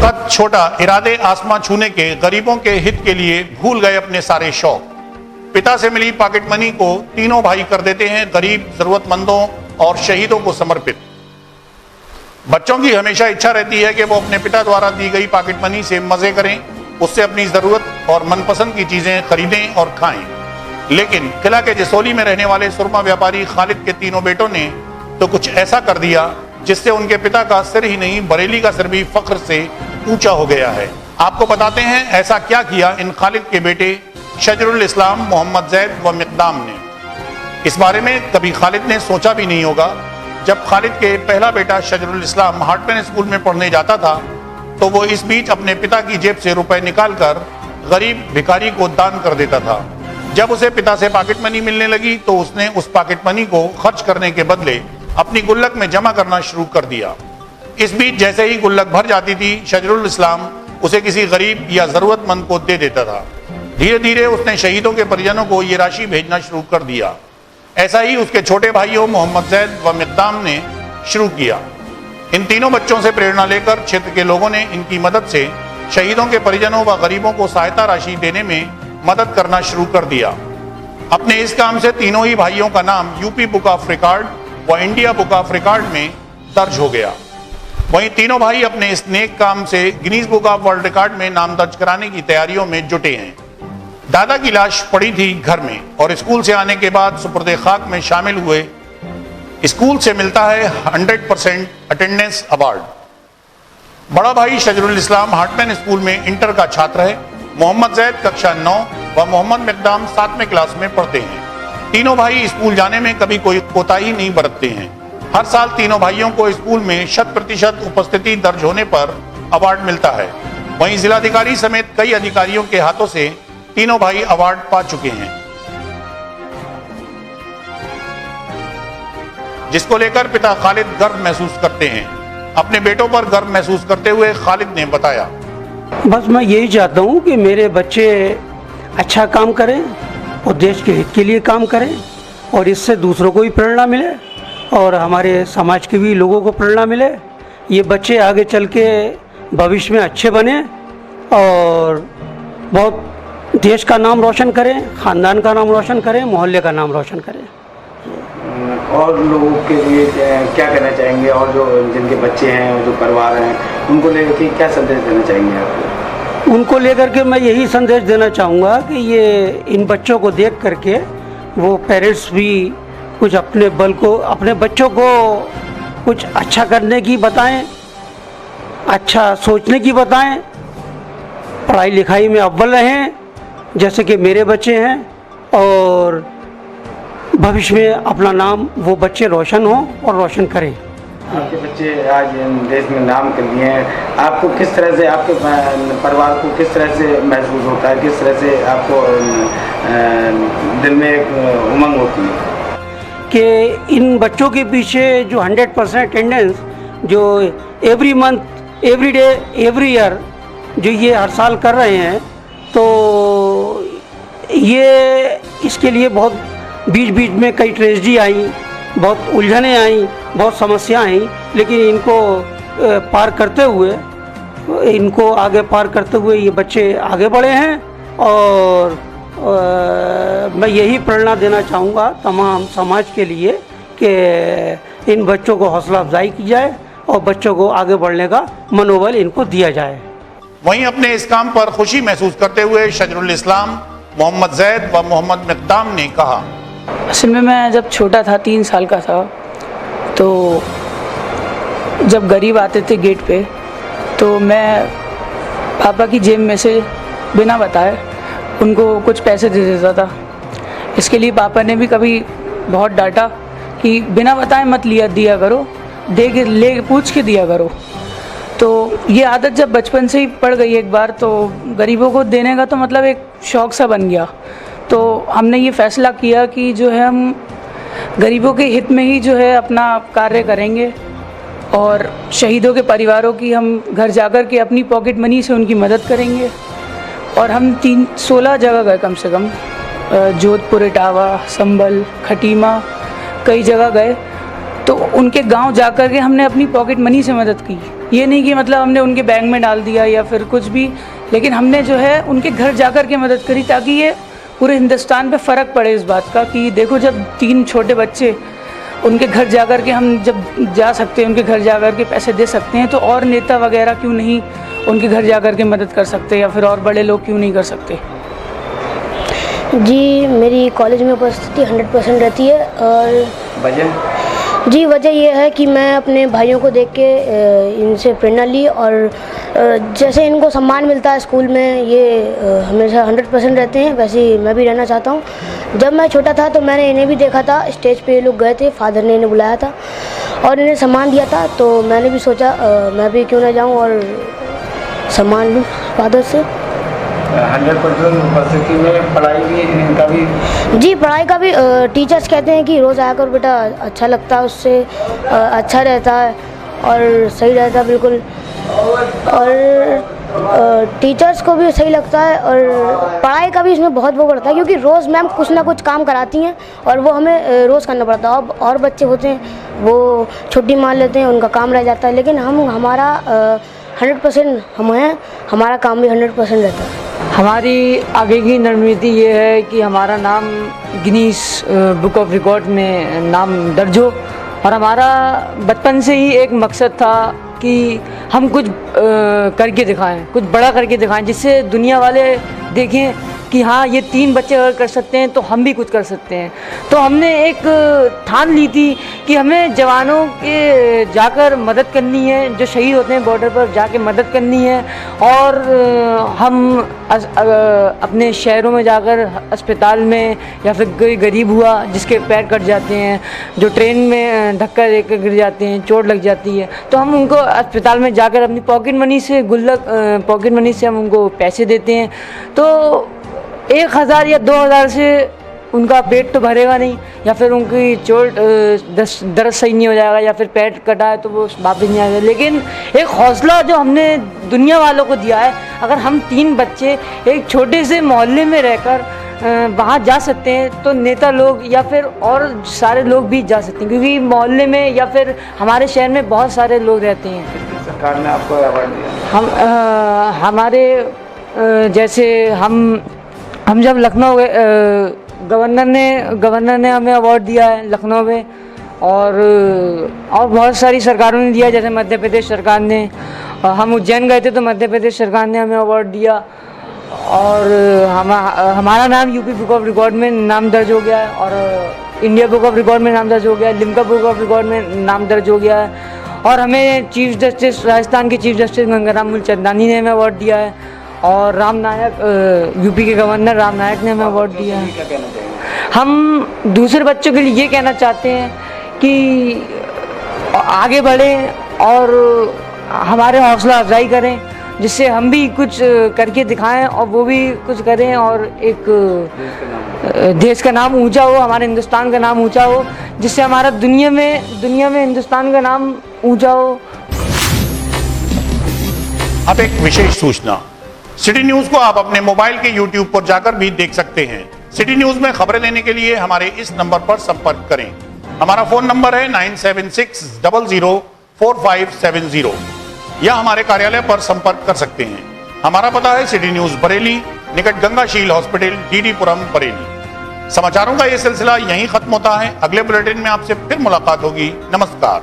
कद छोटा, इरादे आसमां छूने के, गरीबों के हित के लिए भूल गए अपने सारे शौक। पिता से मिली पॉकेट मनी को तीनों भाई कर देते हैं गरीब, जरूरतमंदों और शहीदों को समर्पित। बच्चों की हमेशा इच्छा रहती है कि वो अपने पिता द्वारा दी गई पॉकेट मनी से मजे करें, उससे अपनी जरूरत और मनपसंद की चीजें खरीदें और खाएं। लेकिन किला के जसोली में रहने वाले सुरमा व्यापारी खालिद के तीनों बेटों ने तो कुछ ऐसा कर दिया जिससे उनके पिता का सिर ही नहीं, बरेली का सिर भी फख्र से ऊंचा हो गया है। आपको बताते हैं ऐसा क्या किया इन खालिद के बेटे शजरुल इस्लाम, मोहम्मद जैद व मिकदाम ने। इस बारे में कभी खालिद ने सोचा भी नहीं होगा। जब खालिद के पहला बेटा शजरुल इस्लाम हार्टमैन स्कूल में पढ़ने जाता था तो वो इस बीच अपने पिता की जेब से रुपए निकालकर गरीब भिखारी को दान कर देता था। जब उसे पिता से पॉकेट मनी मिलने लगी तो उसने उस पॉकेट मनी को खर्च करने के बदले अपनी गुल्लक में जमा करना शुरू कर दिया। इस बीच जैसे ही गुल्लक भर जाती थी, शजरुल इस्लाम उसे किसी गरीब या जरूरतमंद को दे देता था। धीरे धीरे उसने शहीदों के परिजनों को ये राशि भेजना शुरू कर दिया। ऐसा ही उसके छोटे भाइयों मोहम्मद जैद व मिकदाम ने शुरू किया। इन तीनों बच्चों से प्रेरणा लेकर क्षेत्र के लोगों ने इनकी मदद से शहीदों के परिजनों व गरीबों को सहायता राशि देने में मदद करना शुरू कर दिया। अपने इस काम से तीनों ही भाइयों का नाम यूपी बुक ऑफ रिकॉर्ड व इंडिया बुक ऑफ रिकॉर्ड में दर्ज हो गया। वहीं तीनों भाई अपने इस नेक काम से Guinness book of world record में नाम दर्ज कराने की तैयारियों में जुटे हैं। दादा की लाश पड़ी थी घर में और स्कूल से आने के बाद सुपुर्दे खाक में शामिल हुए। स्कूल से मिलता है 100% अटेंडेंस अवार्ड। बड़ा भाई शजरुल इस्लाम हार्टमैन स्कूल में इंटर का छात्र है। मोहम्मद जैद कक्षा 9 व मोहम्मद मिकदाम 7वें क्लास में पढ़ते हैं। तीनों भाई स्कूल जाने में कभी कोई कोताही नहीं बरतते हैं। हर साल तीनों भाइयों को स्कूल में 100% उपस्थिति दर्ज होने पर अवार्ड मिलता है। वहीं जिलाधिकारी समेत कई अधिकारियों के हाथों से तीनों भाई अवार्ड पा चुके हैं, जिसको लेकर पिता खालिद गर्व महसूस करते हैं। अपने बेटों पर गर्व महसूस करते हुए खालिद ने बताया, बस मैं यही चाहता हूँ कि मेरे बच्चे अच्छा काम करें और देश के हित के लिए काम करें और इससे दूसरों को भी प्रेरणा मिले और हमारे समाज के भी लोगों को प्रेरणा मिले। ये बच्चे आगे चल के भविष्य में अच्छे बने और बहुत देश का नाम रोशन करें, ख़ानदान का नाम रोशन करें, मोहल्ले का नाम रोशन करें। और लोगों के लिए क्या कहना चाहेंगे, और जो जिनके बच्चे हैं और जो परिवार हैं उनको लेकर के क्या संदेश देना चाहेंगे आप? उनको लेकर के मैं यही संदेश देना चाहूँगा कि ये इन बच्चों को देख करके वो पेरेंट्स भी कुछ अपने अपने बच्चों को कुछ अच्छा करने की बताएं, अच्छा सोचने की बताएं, पढ़ाई लिखाई में अव्वल रहें जैसे कि मेरे बच्चे हैं और भविष्य में अपना नाम वो बच्चे रोशन हो और रोशन करें। आपके बच्चे आज देश में नाम कर लिए हैं, आपको किस तरह से, आपके परिवार को किस तरह से महसूस होता है, किस तरह से आपको दिल में एक उमंग होती है कि इन बच्चों के पीछे जो 100% अटेंडेंस जो every month, every day, every year जो ये हर साल कर रहे हैं, तो ये इसके लिए बहुत बीच बीच में कई ट्रेजेडी आई, बहुत उलझनें आई, बहुत समस्या आई, लेकिन इनको आगे पार करते हुए ये बच्चे आगे बढ़े हैं। और मैं यही प्रेरणा देना चाहूँगा तमाम समाज के लिए कि इन बच्चों को हौसला अफजाई की जाए और बच्चों को आगे बढ़ने का मनोबल इनको दिया जाए। वहीं अपने इस काम पर खुशी महसूस करते हुए शजरुल इस्लाम, मोहम्मद जैद व मोहम्मद मिकदाम ने कहा, असल में मैं जब छोटा था, 3 साल का था, तो जब गरीब आते थे गेट पे तो मैं पापा की जेब में से बिना बताए उनको कुछ पैसे दे देता था। इसके लिए पापा ने भी कभी बहुत डांटा कि बिना बताए मत दिया करो, पूछ के दिया करो। तो ये आदत जब बचपन से ही पड़ गई एक बार, तो गरीबों को देने का तो मतलब एक शौक़ सा बन गया। तो हमने ये फ़ैसला किया कि जो है हम गरीबों के हित में ही जो है अपना कार्य करेंगे और शहीदों के परिवारों की हम घर जाकर के अपनी पॉकेट मनी से उनकी मदद करेंगे। और हम 16 जगह गए कम से कम, जोधपुर, इटावा, संभल, खटीमा, कई जगह गए। तो उनके गांव जा कर के हमने अपनी पॉकेट मनी से मदद की। ये नहीं कि मतलब हमने उनके बैंक में डाल दिया या फिर कुछ भी, लेकिन हमने जो है उनके घर जा कर के मदद करी, ताकि ये पूरे हिंदुस्तान पे फ़र्क पड़े इस बात का कि देखो जब 3 छोटे बच्चे उनके घर जा कर के, हम जब जा सकते हैं उनके घर जा कर के पैसे दे सकते हैं, तो और नेता वगैरह क्यों नहीं उनके घर जा कर के मदद कर सकते, या फिर और बड़े लोग क्यों नहीं कर सकते। जी मेरी कॉलेज में उपस्थिति 100% रहती है। और वजह जी वजह यह है कि मैं अपने भाइयों को देख के इनसे प्रेरणा ली, और जैसे इनको सम्मान मिलता है स्कूल में, ये हमेशा 100% रहते हैं, वैसे ही मैं भी रहना चाहता हूँ। जब मैं छोटा था तो मैंने इन्हें भी देखा था, स्टेज पे ये लोग गए थे, फादर ने इन्हें बुलाया था और इन्हें सम्मान दिया था, तो मैंने भी सोचा मैं भी क्यों ना जाऊँ और सम्मान लूँ फादर से। 100% उपस्थिति में पढ़ाई भी इनका भी जी पढ़ाई का भी टीचर्स कहते हैं कि रोज़ आया कर बेटा, अच्छा लगता है, उससे अच्छा रहता है और सही रहता है बिल्कुल। और टीचर्स को भी सही लगता है, और पढ़ाई का भी इसमें बहुत वो पड़ता है, क्योंकि रोज़ मैम कुछ ना कुछ काम कराती हैं और वो हमें रोज़ करना पड़ता है। अब और बच्चे होते हैं वो छुट्टी मार लेते हैं, उनका काम रह जाता है, लेकिन हमारा 100% हम हैं, हमारा काम भी 100% रहता है। हमारी आगे की रणनीति ये है कि हमारा नाम गिनीज बुक ऑफ रिकॉर्ड में नाम दर्ज हो, और हमारा बचपन से ही एक मकसद था कि हम कुछ करके दिखाएं, कुछ बड़ा करके दिखाएं, जिससे दुनिया वाले देखें कि हाँ ये 3 बच्चे अगर कर सकते हैं तो हम भी कुछ कर सकते हैं। तो हमने एक ठान ली थी कि हमें जवानों के जाकर मदद करनी है, जो शहीद होते हैं बॉर्डर पर जाके मदद करनी है, और हम अपने शहरों में जाकर अस्पताल में, या फिर कोई गरीब हुआ जिसके पैर कट जाते हैं, जो ट्रेन में धक्का देकर गिर जाते हैं, चोट लग जाती है, तो हम उनको अस्पताल में जाकर अपनी पॉकेट मनी से पॉकेट मनी से हम उनको पैसे देते हैं। तो 1000 या 2000 से उनका पेट तो भरेगा नहीं, या फिर उनकी चोट दर्द सही नहीं हो जाएगा, या फिर पैर कटा है तो वो वापस नहीं आएगा, लेकिन एक हौसला जो हमने दुनिया वालों को दिया है, अगर हम 3 बच्चे एक छोटे से मोहल्ले में रहकर वहाँ जा सकते हैं, तो नेता लोग या फिर और सारे लोग भी जा सकते हैं, क्योंकि मोहल्ले में या फिर हमारे शहर में बहुत सारे लोग रहते हैं। सरकार ने आपको अवार्ड दिया? हमारे जैसे हम जब लखनऊ गए, गवर्नर ने हमें अवार्ड दिया है लखनऊ में, और बहुत सारी सरकारों ने दिया, जैसे मध्य प्रदेश सरकार ने, हम उज्जैन गए थे तो मध्य प्रदेश सरकार ने हमें अवार्ड दिया, और हमारा नाम यूपी बुक ऑफ रिकॉर्ड में नाम दर्ज हो गया है, और इंडिया बुक ऑफ रिकॉर्ड में नाम दर्ज हो गया है, लिम्का बुक ऑफ रिकॉर्ड में नाम दर्ज हो गया है, और हमें चीफ जस्टिस, राजस्थान के चीफ जस्टिस गंगाराम मूलचंदानी ने हमें अवार्ड दिया है, और राम नायक, यूपी के गवर्नर राम नायक ने हमें अवार्ड दिया है। क्या कहना चाहेंगे? हम दूसरे बच्चों के लिए ये कहना चाहते हैं कि आगे बढ़ें और हमारे हौसला अफजाई करें, जिससे हम भी कुछ करके दिखाएं और वो भी कुछ करें, और एक देश का नाम ऊंचा हो, हमारे हिंदुस्तान का नाम ऊंचा हो, जिससे हमारा दुनिया में हिंदुस्तान का नाम ऊंचा हो। अब एक विशेष सूचना, सिटी न्यूज को आप अपने मोबाइल के YouTube पर जाकर भी देख सकते हैं। सिटी न्यूज में खबरें लेने के लिए हमारे इस नंबर पर संपर्क करें। हमारा फोन नंबर है 9760004570, या हमारे कार्यालय पर संपर्क कर सकते हैं। हमारा पता है सिटी न्यूज बरेली, निकट गंगाशील हॉस्पिटल, डीडीपुरम, बरेली। समाचारों का यह सिलसिला यहीं खत्म होता है। अगले बुलेटिन में आपसे फिर मुलाकात होगी। नमस्कार।